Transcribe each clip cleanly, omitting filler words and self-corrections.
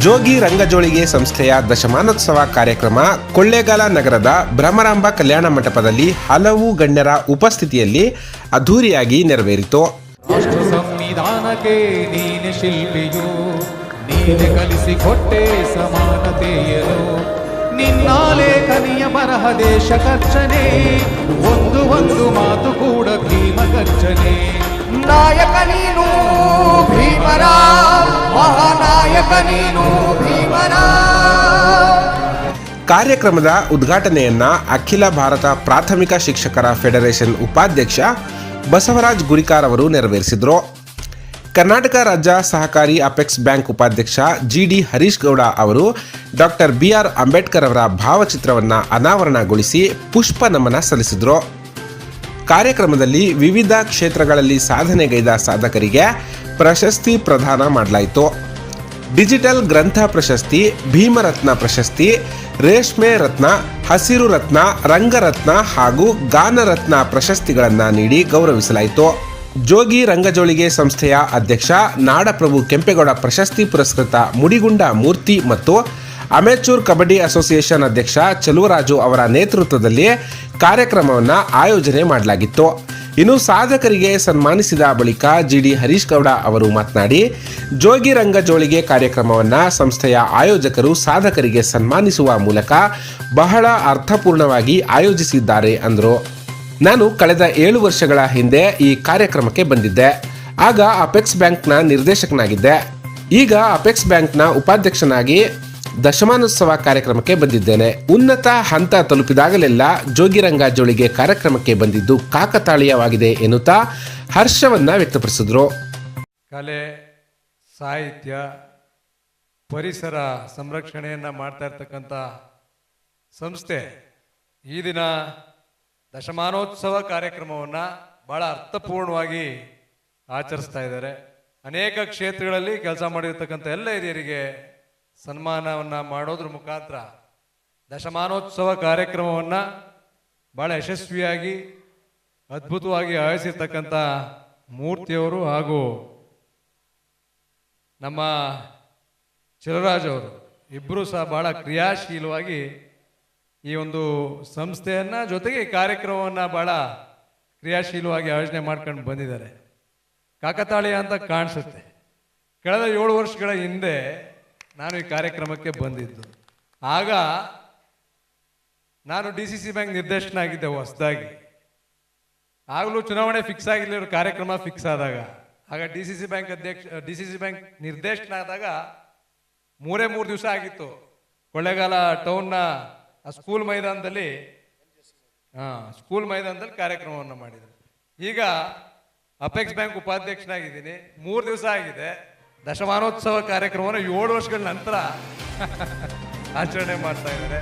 ಜೋಗಿ ರಂಗಜೋಳಿಗೆ ಸಂಸ್ಥೆಯ ದಶಮಾನೋತ್ಸವ ಕಾರ್ಯಕ್ರಮ ಕೊಳ್ಳೇಗಾಲ ನಗರದ ಭ್ರಮರಾಂಬ ಕಲ್ಯಾಣ ಮಂಟಪದಲ್ಲಿ ಹಲವು ಗಣ್ಯರ ಉಪಸ್ಥಿತಿಯಲ್ಲಿ ಅದ್ಧೂರಿಯಾಗಿ ನೆರವೇರಿತು. ರಾಷ್ಟ್ರ ಸಂವಿಧಾನಕ್ಕೆ ನೀನೆ ಶಿಲ್ಪಿಯು, ನೀನೆ ಕಲಿಸಿಕೊಟ್ಟೆ ಸಮಾನತೆಯನು, ನಿನ್ನ ಲೇಖನಿಯ ಬರಹ ದೇಶ ಖರ್ಚನೆ, ಒಂದು ಮಾತು ಕೂಡ ಭೀಮ ಗರ್ಜನೆ. ನಾಯಕ ನೀನು ಭೀಮರ, ಮಹಾನಾಯಕ ನೀನು ಭೀಮರ. ಕಾರ್ಯಕ್ರಮದ ಉದ್ಘಾಟನೆಯನ್ನ ಅಖಿಲ ಭಾರತ ಪ್ರಾಥಮಿಕ ಶಿಕ್ಷಕರ ಫೆಡರೇಷನ್ ಉಪಾಧ್ಯಕ್ಷ ಬಸವರಾಜ್ ಗುರಿಕಾರ್ ಅವರು ನೆರವೇರಿಸಿದರು. ಕರ್ನಾಟಕ ರಾಜ್ಯ ಸಹಕಾರಿ ಅಪೆಕ್ಸ್ ಬ್ಯಾಂಕ್ ಉಪಾಧ್ಯಕ್ಷ ಜಿಡಿ ಹರೀಶ್ ಗೌಡ ಅವರು ಡಾಕ್ಟರ್ ಬಿಆರ್ ಅಂಬೇಡ್ಕರ್ ಅವರ ಭಾವಚಿತ್ರವನ್ನು ಅನಾವರಣಗೊಳಿಸಿ ಪುಷ್ಪ ನಮನ ಸಲ್ಲಿಸಿದರು. ಕಾರ್ಯಕ್ರಮದಲ್ಲಿ ವಿವಿಧ ಕ್ಷೇತ್ರಗಳಲ್ಲಿ ಸಾಧನೆಗೈದ ಸಾಧಕರಿಗೆ ಪ್ರಶಸ್ತಿ ಪ್ರದಾನ ಮಾಡಲಾಯಿತು. ಡಿಜಿಟಲ್ ಗ್ರಂಥ ಪ್ರಶಸ್ತಿ, ಭೀಮರತ್ನ ಪ್ರಶಸ್ತಿ, ರೇಷ್ಮೆ ರತ್ನ, ಹಸಿರು ರತ್ನ, ರಂಗರತ್ನ ಹಾಗೂ ಗಾನರತ್ನ ಪ್ರಶಸ್ತಿಗಳನ್ನು ನೀಡಿ ಗೌರವಿಸಲಾಯಿತು. ಜೋಗಿ ರಂಗಜೋಳಿಗೆ ಸಂಸ್ಥೆಯ ಅಧ್ಯಕ್ಷ ನಾಡಪ್ರಭು ಕೆಂಪೇಗೌಡ ಪ್ರಶಸ್ತಿ ಪುರಸ್ಕೃತ ಮುಡಿಗುಂಡ ಮೂರ್ತಿ ಮತ್ತು ಅಮೆಚೂರ್ ಕಬಡ್ಡಿ ಅಸೋಸಿಯೇಷನ್ ಅಧ್ಯಕ್ಷ ಚಲುವರಾಜು ಅವರ ನೇತೃತ್ವದಲ್ಲಿ ಕಾರ್ಯಕ್ರಮವನ್ನು ಆಯೋಜನೆ ಮಾಡಲಾಗಿತ್ತು. ಇನ್ನು ಸಾಧಕರಿಗೆ ಸನ್ಮಾನಿಸಿದ ಬಳಿಕ ಜಿಡಿ ಹರೀಶ್ ಗೌಡ ಅವರು ಮಾತನಾಡಿ, ಜೋಗಿ ರಂಗಜೋಳಿಗೆ ಕಾರ್ಯಕ್ರಮವನ್ನು ಸಂಸ್ಥೆಯ ಆಯೋಜಕರು ಸಾಧಕರಿಗೆ ಸನ್ಮಾನಿಸುವ ಮೂಲಕ ಬಹಳ ಅರ್ಥಪೂರ್ಣವಾಗಿ ಆಯೋಜಿಸಿದ್ದಾರೆ ಅಂದರು. ನಾನು ಕಳೆದ 7 ವರ್ಷಗಳ ಹಿಂದೆ ಈ ಕಾರ್ಯಕ್ರಮಕ್ಕೆ ಬಂದಿದ್ದೆ. ಆಗ ಅಪೆಕ್ಸ್ ಬ್ಯಾಂಕ್ನ ನಿರ್ದೇಶಕನಾಗಿದ್ದೆ. ಈಗ ಅಪೆಕ್ಸ್ ಬ್ಯಾಂಕ್ನ ಉಪಾಧ್ಯಕ್ಷನಾಗಿ ದಶಮಾನೋತ್ಸವ ಕಾರ್ಯಕ್ರಮಕ್ಕೆ ಬಂದಿದ್ದೇನೆ. ಉನ್ನತ ಹಂತ ತಲುಪಿದಾಗಲೆಲ್ಲ ಜೋಗಿರಂಗ ಜೋಳಿಗೆ ಕಾರ್ಯಕ್ರಮಕ್ಕೆ ಬಂದಿದ್ದು ಕಾಕತಾಳೀಯವಾಗಿದೆ ಎನ್ನುತ್ತಾ ಹರ್ಷವನ್ನ ವ್ಯಕ್ತಪಡಿಸಿದ್ರು. ಕಲೆ, ಸಾಹಿತ್ಯ, ಪರಿಸರ ಸಂರಕ್ಷಣೆಯನ್ನು ಮಾಡ್ತಾ ಇರ್ತಕ್ಕಂಥ ಸಂಸ್ಥೆ ಈ ದಿನ ದಶಮಾನೋತ್ಸವ ಕಾರ್ಯಕ್ರಮವನ್ನು ಬಹಳ ಅರ್ಥಪೂರ್ಣವಾಗಿ ಆಚರಿಸ್ತಾ ಇದ್ದಾರೆ. ಅನೇಕ ಕ್ಷೇತ್ರಗಳಲ್ಲಿ ಕೆಲಸ ಮಾಡಿರ್ತಕ್ಕಂಥ ಎಲ್ಲ ಹಿರಿಯರಿಗೆ ಸನ್ಮಾನವನ್ನು ಮಾಡೋದ್ರ ಮುಖಾಂತರ ದಶಮಾನೋತ್ಸವ ಕಾರ್ಯಕ್ರಮವನ್ನು ಭಾಳ ಯಶಸ್ವಿಯಾಗಿ ಅದ್ಭುತವಾಗಿ ಆಯೋಜಿಸಿರ್ತಕ್ಕಂಥ ಮೂರ್ತಿಯವರು ಹಾಗೂ ನಮ್ಮ ಚಲುವರಾಜ್ ಅವರು ಇಬ್ಬರೂ ಸಹ ಭಾಳ ಕ್ರಿಯಾಶೀಲವಾಗಿ ಈ ಒಂದು ಸಂಸ್ಥೆಯನ್ನು ಜೊತೆಗೆ ಈ ಕಾರ್ಯಕ್ರಮವನ್ನು ಭಾಳ ಕ್ರಿಯಾಶೀಲವಾಗಿ ಆಯೋಜನೆ ಮಾಡ್ಕೊಂಡು ಬಂದಿದ್ದಾರೆ. ಕಾಕತಾಳೀಯ ಅಂತ ಕಾಣಿಸುತ್ತೆ. ಕಳೆದ 7 ವರ್ಷಗಳ ಹಿಂದೆ ನಾನು ಈ ಕಾರ್ಯಕ್ರಮಕ್ಕೆ ಬಂದಿದ್ದು. ಆಗ ನಾನು DCC ಬ್ಯಾಂಕ್ ನಿರ್ದೇಶನ ಆಗಿದ್ದೆ ಹೊಸದಾಗಿ. ಆಗಲೂ ಚುನಾವಣೆ ಫಿಕ್ಸ್ ಆಗಿಲ್ಲ, ಕಾರ್ಯಕ್ರಮ ಫಿಕ್ಸ್ ಆದಾಗ ಆಗ DCC ಬ್ಯಾಂಕ್ ನಿರ್ದೇಶನ ಆದಾಗ 3 ದಿವಸ ಆಗಿತ್ತು. ಕೊಳ್ಳೇಗಾಲ ಟೌನ್ನ ಸ್ಕೂಲ್ ಮೈದಾನದಲ್ಲಿ ಕಾರ್ಯಕ್ರಮವನ್ನು ಮಾಡಿದರು. ಈಗ ಅಪೆಕ್ಸ್ ಬ್ಯಾಂಕ್ ಉಪಾಧ್ಯಕ್ಷನಾಗಿದ್ದೀನಿ. 3 ದಿವಸ ಆಗಿದೆ. ದಶಮಾನೋತ್ಸವ ಕಾರ್ಯಕ್ರಮವನ್ನು 7 ವರ್ಷಗಳ ನಂತರ ಆಚರಣೆ ಮಾಡ್ತಾ ಇದ್ದಾರೆ.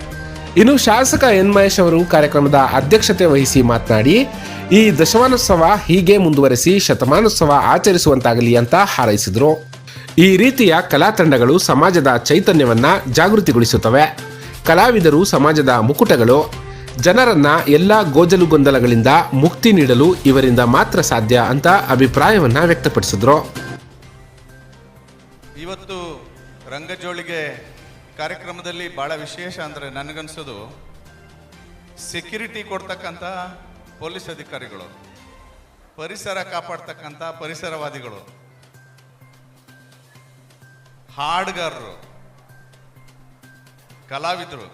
ಇನ್ನು ಶಾಸಕ ಎನ್ ಮಹೇಶ್ ಅವರು ಕಾರ್ಯಕ್ರಮದ ಅಧ್ಯಕ್ಷತೆ ವಹಿಸಿ ಮಾತನಾಡಿ, ಈ ದಶಮಾನೋತ್ಸವ ಹೀಗೆ ಮುಂದುವರೆಸಿ ಶತಮಾನೋತ್ಸವ ಆಚರಿಸುವಂತಾಗಲಿ ಅಂತ ಹಾರೈಸಿದರು. ಈ ರೀತಿಯ ಕಲಾ ತಂಡಗಳು ಸಮಾಜದ ಚೈತನ್ಯವನ್ನ ಜಾಗೃತಿಗೊಳಿಸುತ್ತವೆ. ಕಲಾವಿದರು ಸಮಾಜದ ಮುಕುಟಗಳು. ಜನರನ್ನ ಎಲ್ಲ ಗೋಜಲು ಗೊಂದಲಗಳಿಂದ ಮುಕ್ತಿ ನೀಡಲು ಇವರಿಂದ ಮಾತ್ರ ಸಾಧ್ಯ ಅಂತ ಅಭಿಪ್ರಾಯವನ್ನ ವ್ಯಕ್ತಪಡಿಸಿದ್ರು. ಇವತ್ತು ರಂಗಜೋಳಿಗೆ ಕಾರ್ಯಕ್ರಮದಲ್ಲಿ ಭಾಳ ವಿಶೇಷ ಅಂದರೆ ನನಗನ್ಸೋದು ಸೆಕ್ಯೂರಿಟಿ ಕೊಡ್ತಕ್ಕಂಥ ಪೊಲೀಸ್ ಅಧಿಕಾರಿಗಳು, ಪರಿಸರ ಕಾಪಾಡ್ತಕ್ಕಂಥ ಪರಿಸರವಾದಿಗಳು, ಹಾಡುಗಾರರು, ಕಲಾವಿದರು,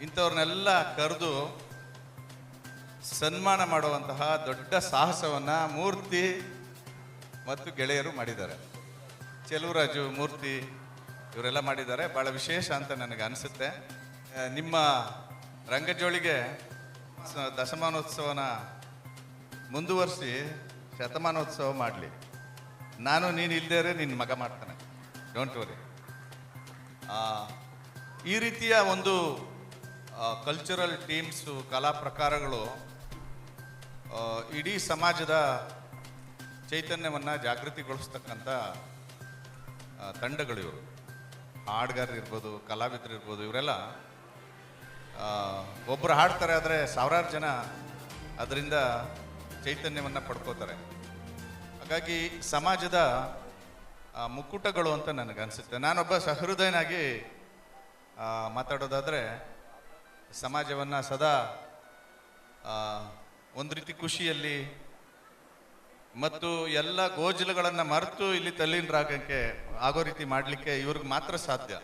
ಇಂಥವ್ರನ್ನೆಲ್ಲ ಕರೆದು ಸನ್ಮಾನ ಮಾಡುವಂತಹ ದೊಡ್ಡ ಸಾಹಸವನ್ನು ಮೂರ್ತಿ ಮತ್ತು ಗೆಳೆಯರು ಮಾಡಿದ್ದಾರೆ. ಚಲುವರಾಜು, ಮೂರ್ತಿ ಇವರೆಲ್ಲ ಮಾಡಿದ್ದಾರೆ. ಭಾಳ ವಿಶೇಷ ಅಂತ ನನಗೆ ಅನಿಸುತ್ತೆ. ನಿಮ್ಮ ರಂಗಜೋಳಿಗೆ ದಶಮಾನೋತ್ಸವನ ಮುಂದುವರಿಸಿ ಶತಮಾನೋತ್ಸವ ಮಾಡಲಿ. ನಾನು ನೀನು ಇಲ್ಲದೇ ನಿನ್ನ ಮಗ ಮಾಡ್ತಾನೆ, ಡೋಂಟ್ ವರಿ. ಈ ರೀತಿಯ ಒಂದು ಕಲ್ಚರಲ್ ಟೀಮ್ಸು, ಕಲಾ ಪ್ರಕಾರಗಳು ಇಡೀ ಸಮಾಜದ ಚೈತನ್ಯವನ್ನು ಜಾಗೃತಿಗೊಳಿಸ್ತಕ್ಕಂಥ ತಂಡಗಳು ಇವರು. ಹಾಡುಗಾರರು ಇರ್ಬೋದು, ಕಲಾವಿದರು ಇರ್ಬೋದು, ಇವರೆಲ್ಲ ಒಬ್ಬರು ಹಾಡ್ತಾರೆ ಆದರೆ ಸಾವಿರಾರು ಜನ ಅದರಿಂದ ಚೈತನ್ಯವನ್ನು ಪಡ್ಕೋತಾರೆ. ಹಾಗಾಗಿ ಸಮಾಜದ ಮುಕ್ಕುಟಗಳು ಅಂತ ನನಗನ್ಸುತ್ತೆ. ನಾನೊಬ್ಬ ಸಹೃದಯನಾಗಿ ಮಾತಾಡೋದಾದರೆ ಸಮಾಜವನ್ನು ಸದಾ ಒಂದು ರೀತಿ ಖುಷಿಯಲ್ಲಿ ಮತ್ತು ಎಲ್ಲ ಗೋಜಲುಗಳನ್ನು ಮರೆತು ಇಲ್ಲಿ ತಲ್ಲೀನರಾಗಕ್ಕೆ ಆಗೋ ರೀತಿ ಮಾಡಲಿಕ್ಕೆ ಇವ್ರಿಗೆ ಮಾತ್ರ ಸಾಧ್ಯ.